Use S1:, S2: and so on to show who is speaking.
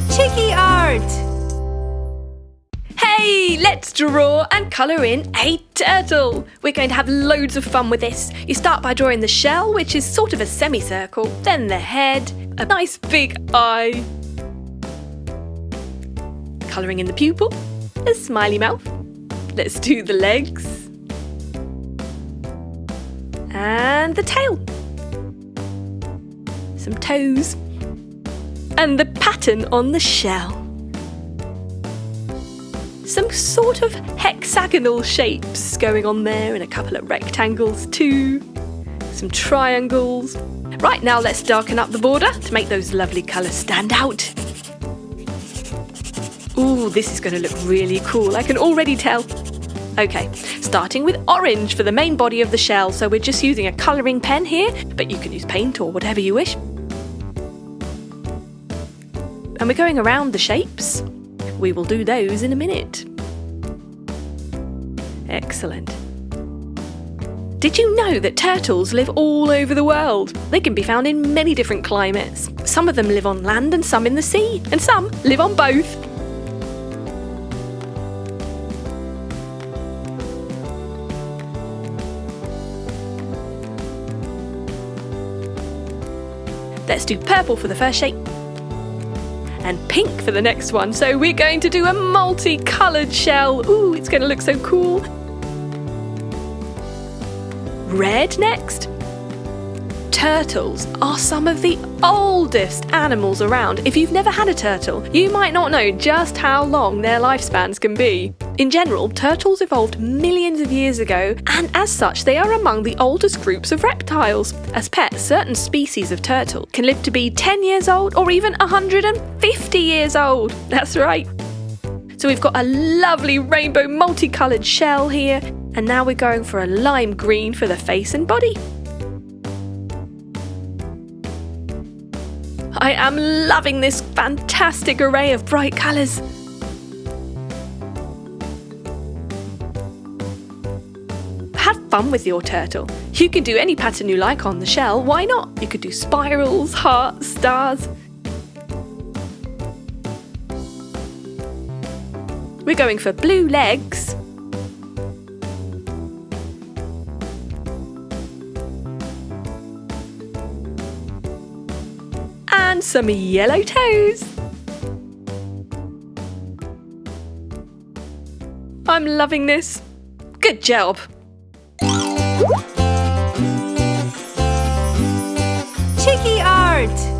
S1: Chiki Art! Hey, let's draw and colour in a turtle. We're going to have loads of fun with this. You start by drawing the shell, which is sort of a semicircle, then the head, a nice big eye, colouring in the pupil, a smiley mouth. Let's do the legs and the tail, some toes, and the pattern on the shell. Some sort of hexagonal shapes going on there and a couple of rectangles too. Some triangles. Right, now let's darken up the border to make those lovely colours stand out. Ooh, this is going to look really cool, I can already tell. Okay, starting with orange for the main body of the shell, so we're just using a colouring pen here, but you can use paint or whatever you wish. And we're going around the shapes. We will do those in a minute. Excellent. Did you know that turtles live all over the world? They can be found in many different climates. Some of them live on land and some in the sea, and some live on both. Let's do purple for the first shape. And pink for the next one. So we're going to do a multicoloured shell. Ooh, it's going to look so cool. Red next. Turtles are some of the oldest animals around. If you've never had a turtle, you might not know just how long their lifespans can be. In general, turtles evolved millions of years ago, and as such, they are among the oldest groups of reptiles. As pets, certain species of turtle can live to be 10 years old or even 150 years old. That's right. So we've got a lovely rainbow multicoloured shell here, and now we're going for a lime green for the face and body. I am loving this fantastic array of bright colours. Have fun with your turtle. You can do any pattern you like on the shell, why not? You could do spirals, hearts, stars. We're going for blue legs. And some yellow toes. I'm loving this. Good job.
S2: Chiki Art!